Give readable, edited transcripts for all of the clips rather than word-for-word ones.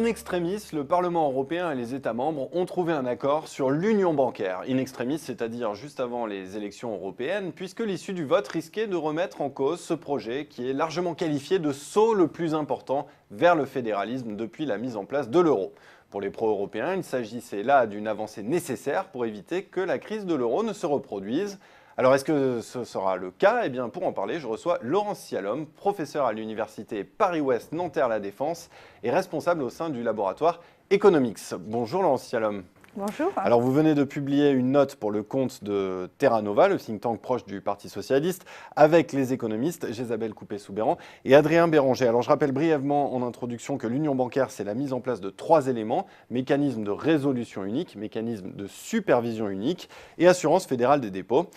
In extremis, le Parlement européen et les États membres ont trouvé un accord sur l'union bancaire. In extremis, c'est-à-dire juste avant les élections européennes, puisque l'issue du vote risquait de remettre en cause ce projet qui est largement qualifié de saut le plus important vers le fédéralisme depuis la mise en place de l'euro. Pour les pro-européens, il s'agissait là d'une avancée nécessaire pour éviter que la crise de l'euro ne se reproduise. Alors, est-ce que ce sera le cas? Eh bien, pour en parler, je reçois Laurence Cialhomme, professeur à l'université Paris-Ouest Nanterre-La Défense et responsable au sein du laboratoire Economics. Bonjour Laurence Cialhomme. Bonjour. Alors, vous venez de publier une note pour le compte de Terra Nova, le think tank proche du Parti socialiste, avec les économistes Jésabel Coupé-Soubeyran et Adrien Béranger. Alors, je rappelle brièvement en introduction que l'union bancaire, c'est la mise en place de 3 éléments: mécanisme de résolution unique, mécanisme de supervision unique et assurance fédérale des dépôts.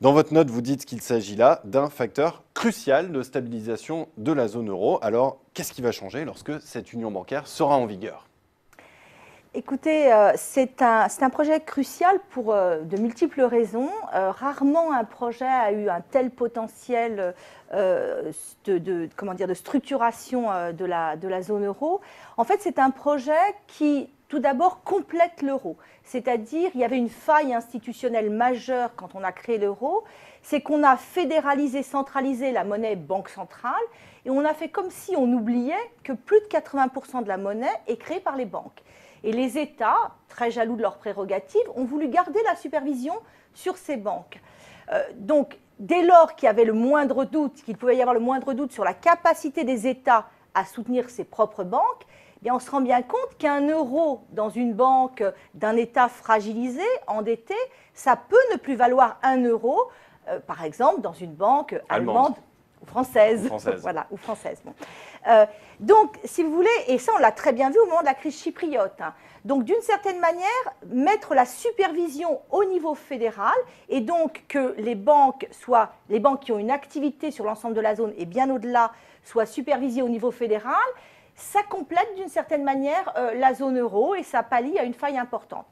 Dans votre note, vous dites qu'il s'agit là d'un facteur crucial de stabilisation de la zone euro. Alors, qu'est-ce qui va changer lorsque cette union bancaire sera en vigueur ? Écoutez, c'est un projet crucial pour de multiples raisons. Rarement un projet a eu un tel potentiel de structuration de la zone euro. En fait, c'est un projet qui, tout d'abord, complète l'euro. C'est-à-dire, il y avait une faille institutionnelle majeure quand on a créé l'euro, c'est qu'on a fédéralisé, centralisé la monnaie banque centrale, et on a fait comme si on oubliait que plus de 80% de la monnaie est créée par les banques. Et les États, très jaloux de leurs prérogatives, ont voulu garder la supervision sur ces banques. Donc, dès lors qu'il y avait le moindre doute, qu'il pouvait y avoir le moindre doute sur la capacité des États à soutenir ses propres banques, eh bien, on se rend bien compte qu'un euro dans une banque d'un État fragilisé, endetté, ça peut ne plus valoir 1 euro, par exemple, dans une banque allemande ou française. Voilà, ou française. Bon. Donc, si vous voulez, et ça on l'a très bien vu au moment de la crise chypriote, hein. Donc d'une certaine manière, mettre la supervision au niveau fédéral et donc que les banques qui ont une activité sur l'ensemble de la zone et bien au-delà soient supervisées au niveau fédéral, ça complète d'une certaine manière la zone euro et ça pallie à une faille importante.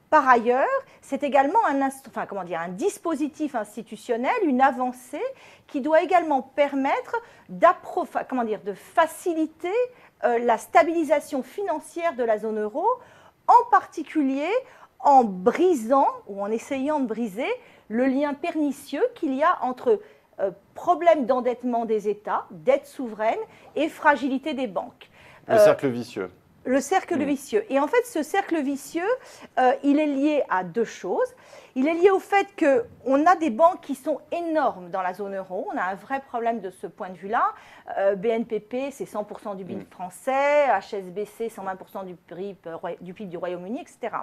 Par ailleurs, c'est également un dispositif institutionnel, une avancée qui doit également permettre de faciliter la stabilisation financière de la zone euro, en particulier en brisant ou en essayant de briser le lien pernicieux qu'il y a entre problème d'endettement des États, dette souveraine et fragilité des banques. Le cercle vicieux. Le cercle vicieux. Et en fait, ce cercle vicieux, il est lié à 2 choses. Il est lié au fait qu'on a des banques qui sont énormes dans la zone euro. On a un vrai problème de ce point de vue-là. BNPP, c'est 100% du PIB français. HSBC, 120% du PIB du Royaume-Uni, etc.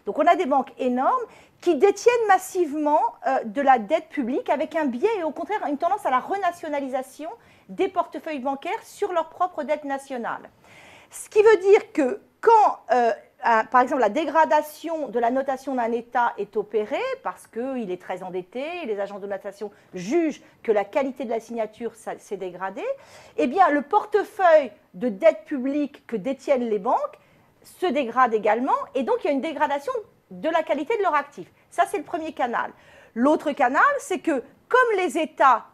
Donc, on a des banques énormes qui détiennent massivement de la dette publique avec un biais et au contraire une tendance à la renationalisation des portefeuilles bancaires sur leur propre dette nationale. Ce qui veut dire que quand, par exemple, la dégradation de la notation d'un État est opérée parce qu'il est très endetté, et les agences de notation jugent que la qualité de la signature s'est dégradée, eh bien, le portefeuille de dette publique que détiennent les banques se dégrade également, et donc il y a une dégradation de la qualité de leur actif. Ça, c'est le premier canal. L'autre canal, c'est que comme les États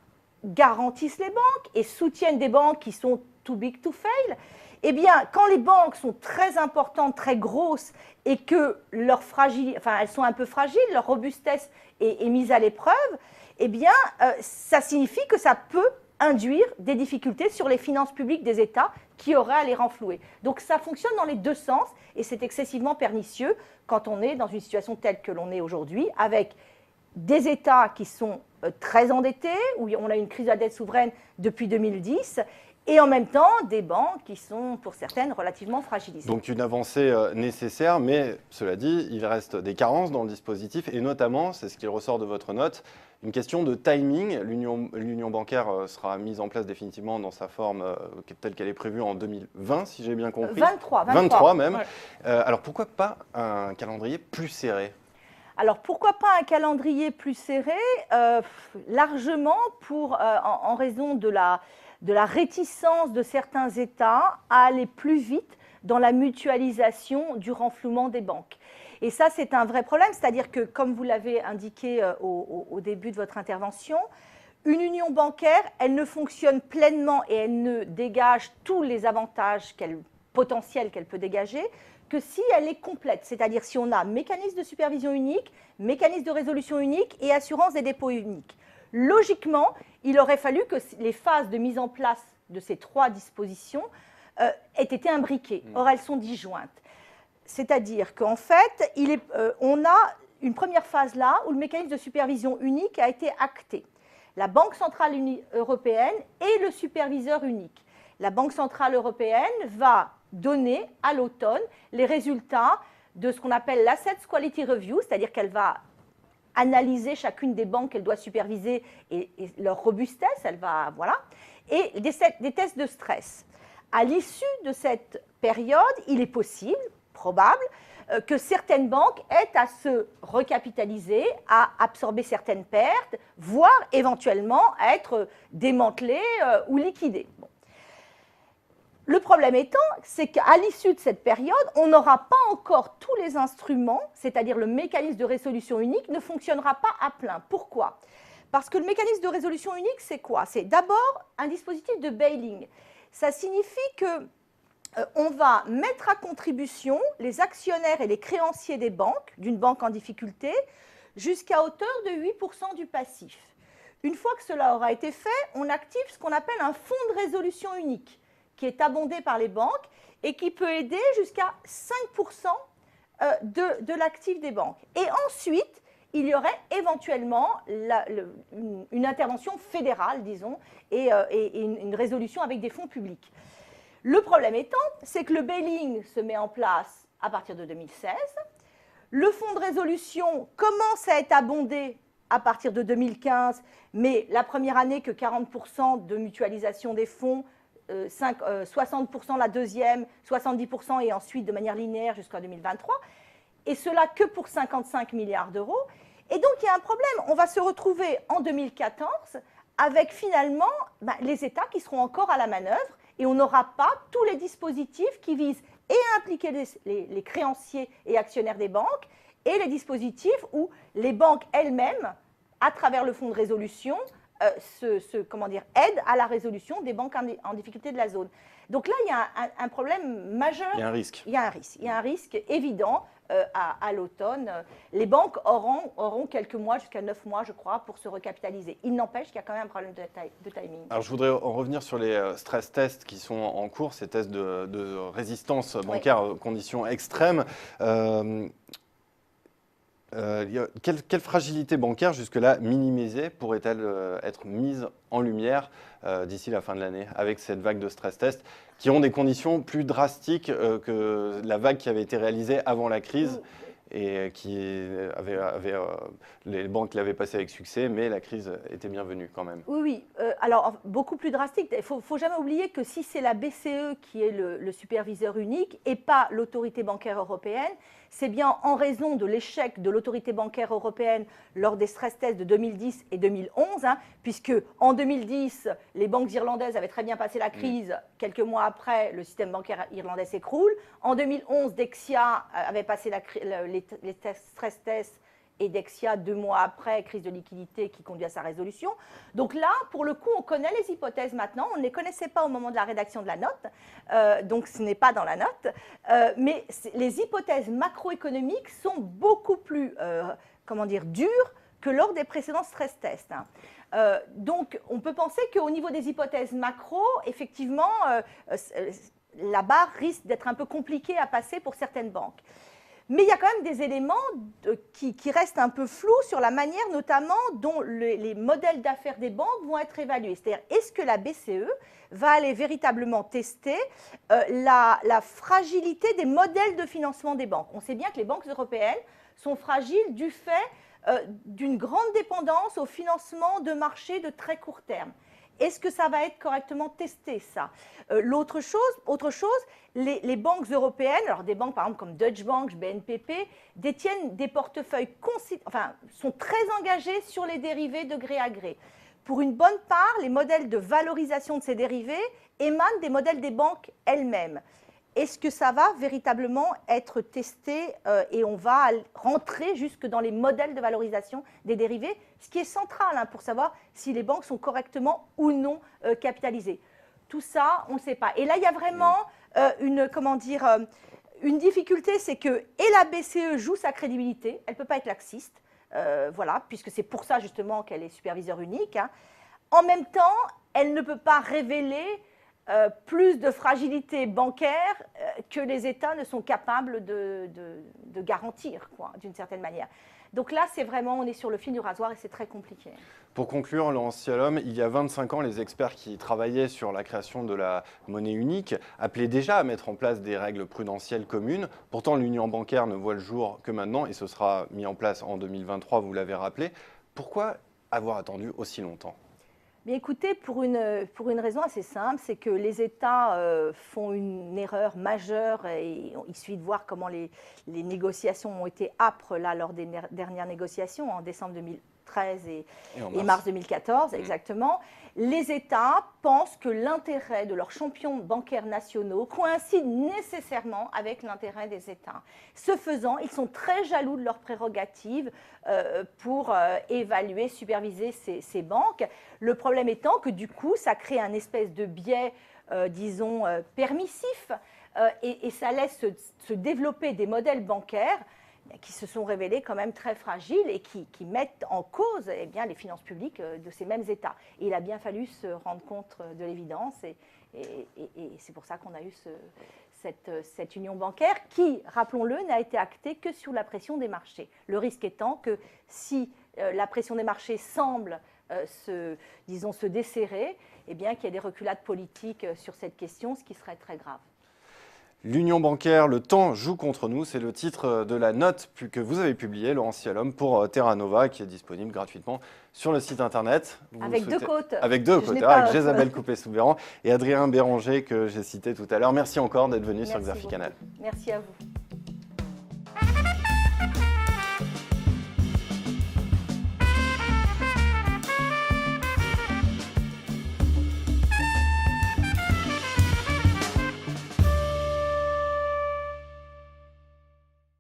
garantissent les banques et soutiennent des banques qui sont too big to fail, eh bien, quand les banques sont très importantes, très grosses, et que elles sont un peu fragiles, leur robustesse est mise à l'épreuve, eh bien, ça signifie que ça peut induire des difficultés sur les finances publiques des États qui auraient à les renflouer. Donc, ça fonctionne dans les 2 sens, et c'est excessivement pernicieux quand on est dans une situation telle que l'on est aujourd'hui, avec des États qui sont très endettés, où on a une crise de la dette souveraine depuis 2010, et en même temps, des banques qui sont, pour certaines, relativement fragilisées. Donc une avancée nécessaire, mais cela dit, il reste des carences dans le dispositif, et notamment, c'est ce qui ressort de votre note, une question de timing. L'union bancaire sera mise en place définitivement dans sa forme telle qu'elle est prévue en 2020, si j'ai bien compris. 23 même. Ouais. Alors pourquoi pas un calendrier plus serré ? Alors, pourquoi pas un calendrier plus serré ? Largement en raison de la réticence de certains États à aller plus vite dans la mutualisation du renflouement des banques. Et ça, c'est un vrai problème, c'est-à-dire que, comme vous l'avez indiqué au début de votre intervention, une union bancaire, elle ne fonctionne pleinement et elle ne dégage tous les avantages qu'elle potentiel qu'elle peut dégager que si elle est complète, c'est-à-dire si on a mécanisme de supervision unique, mécanisme de résolution unique et assurance des dépôts uniques. Logiquement, il aurait fallu que les phases de mise en place de ces 3 dispositions aient été imbriquées. Or, elles sont disjointes. C'est-à-dire qu'en fait, on a une première phase là où le mécanisme de supervision unique a été acté. La Banque centrale européenne et le superviseur unique. La Banque centrale européenne va donner à l'automne les résultats de ce qu'on appelle l'Assets Quality Review, c'est-à-dire qu'elle va analyser chacune des banques qu'elle doit superviser et leur robustesse, et des tests de stress. À l'issue de cette période, il est possible, probable, que certaines banques aient à se recapitaliser, à absorber certaines pertes, voire éventuellement à être démantelées ou liquidées. Bon. Le problème étant, c'est qu'à l'issue de cette période, on n'aura pas encore tous les instruments, c'est-à-dire le mécanisme de résolution unique ne fonctionnera pas à plein. Pourquoi ? Parce que le mécanisme de résolution unique, c'est quoi ? C'est d'abord un dispositif de bail-in. Ça signifie que on va mettre à contribution les actionnaires et les créanciers des banques, d'une banque en difficulté, jusqu'à hauteur de 8% du passif. Une fois que cela aura été fait, on active ce qu'on appelle un fonds de résolution unique, qui est abondé par les banques et qui peut aider jusqu'à 5% de l'actif des banques. Et ensuite, il y aurait éventuellement une intervention fédérale, disons, et une résolution avec des fonds publics. Le problème étant, c'est que le bail-in se met en place à partir de 2016. Le fonds de résolution commence à être abondé à partir de 2015, mais la première année que 40% de mutualisation des fonds, 60% la deuxième, 70% et ensuite de manière linéaire jusqu'en 2023, et cela que pour 55 milliards d'euros. Et donc il y a un problème, on va se retrouver en 2014 avec finalement les États qui seront encore à la manœuvre, et on n'aura pas tous les dispositifs qui visent et à impliquer les créanciers et actionnaires des banques, et les dispositifs où les banques elles-mêmes, à travers le fonds de résolution, aident à la résolution des banques en difficulté de la zone. Donc là, il y a un problème majeur. Il y a un risque. Il y a un risque évident à l'automne. Les banques auront quelques mois, jusqu'à 9 mois, je crois, pour se recapitaliser. Il n'empêche qu'il y a quand même un problème de timing. Alors, je voudrais en revenir sur les stress tests qui sont en cours, ces tests de résistance bancaire à conditions extrêmes. Quelle fragilité bancaire jusque-là minimisée pourrait-elle être mise en lumière d'ici la fin de l'année avec cette vague de stress tests qui ont des conditions plus drastiques que la vague qui avait été réalisée avant la crise et qui les banques l'avaient passée avec succès, mais la crise était bienvenue quand même. Oui. Alors, beaucoup plus drastique. Il ne faut jamais oublier que si c'est la BCE qui est le superviseur unique et pas l'autorité bancaire européenne, c'est bien en raison de l'échec de l'autorité bancaire européenne lors des stress tests de 2010 et 2011, puisque en 2010, les banques irlandaises avaient très bien passé la crise. Quelques mois après, le système bancaire irlandais s'écroule. En 2011, Dexia avait passé les stress tests, et Dexia, 2 mois après, crise de liquidité qui conduit à sa résolution. Donc là, pour le coup, on connaît les hypothèses maintenant. On ne les connaissait pas au moment de la rédaction de la note, donc ce n'est pas dans la note. Mais les hypothèses macroéconomiques sont beaucoup plus dures que lors des précédents stress tests. Donc, on peut penser qu'au niveau des hypothèses macro, effectivement, la barre risque d'être un peu compliquée à passer pour certaines banques. Mais il y a quand même des éléments qui restent un peu flous sur la manière notamment dont les modèles d'affaires des banques vont être évalués. C'est-à-dire, est-ce que la BCE va aller véritablement tester la fragilité des modèles de financement des banques ? On sait bien que les banques européennes sont fragiles du fait d'une grande dépendance au financement de marchés de très court terme. Est-ce que ça va être correctement testé, ça ? Autre chose, les banques européennes, alors des banques par exemple comme Deutsche Bank, BNPP, détiennent des portefeuilles sont très engagées sur les dérivés de gré à gré. Pour une bonne part, les modèles de valorisation de ces dérivés émanent des modèles des banques elles-mêmes. Est-ce que ça va véritablement être testé et on va rentrer jusque dans les modèles de valorisation des dérivés, ce qui est central pour savoir si les banques sont correctement ou non capitalisées. Tout ça, on ne sait pas. Et là, il y a vraiment une difficulté, c'est que et la BCE joue sa crédibilité, elle ne peut pas être laxiste, voilà, puisque c'est pour ça justement qu'elle est superviseur unique. Hein. En même temps, elle ne peut pas révéler plus de fragilité bancaire que les États ne sont capables de garantir, d'une certaine manière. Donc là, c'est vraiment, on est sur le fil du rasoir et c'est très compliqué. Pour conclure, Laurence Cialhomme, il y a 25 ans, les experts qui travaillaient sur la création de la monnaie unique appelaient déjà à mettre en place des règles prudentielles communes. Pourtant, l'union bancaire ne voit le jour que maintenant et ce sera mis en place en 2023, vous l'avez rappelé. Pourquoi avoir attendu aussi longtemps ? Mais écoutez, pour une raison assez simple, c'est que les États font une erreur majeure et il suffit de voir comment les négociations ont été âpres là, lors des dernières négociations en décembre 2013 et mars 2014, exactement. Les États pensent que l'intérêt de leurs champions bancaires nationaux coïncide nécessairement avec l'intérêt des États. Ce faisant, ils sont très jaloux de leurs prérogatives pour évaluer, superviser ces banques. Le problème étant que du coup, ça crée un espèce de biais, disons, permissif et ça laisse se développer des modèles bancaires qui se sont révélés quand même très fragiles et qui mettent en cause les finances publiques de ces mêmes États. Et il a bien fallu se rendre compte de l'évidence et c'est pour ça qu'on a eu cette union bancaire qui, rappelons-le, n'a été actée que sous la pression des marchés. Le risque étant que si la pression des marchés semble se desserrer, qu'il y ait des reculades politiques sur cette question, ce qui serait très grave. L'union bancaire, le temps joue contre nous, c'est le titre de la note que vous avez publiée, Laurence Cialhomme, pour Terra Nova, qui est disponible gratuitement sur le site internet. Avec deux côtes. Avec deux côtes, avec Jésabel Coupé-Soubeyran et Adrien Béranger, que j'ai cité tout à l'heure. Merci encore d'être venu sur Xafi Canal. Merci à vous.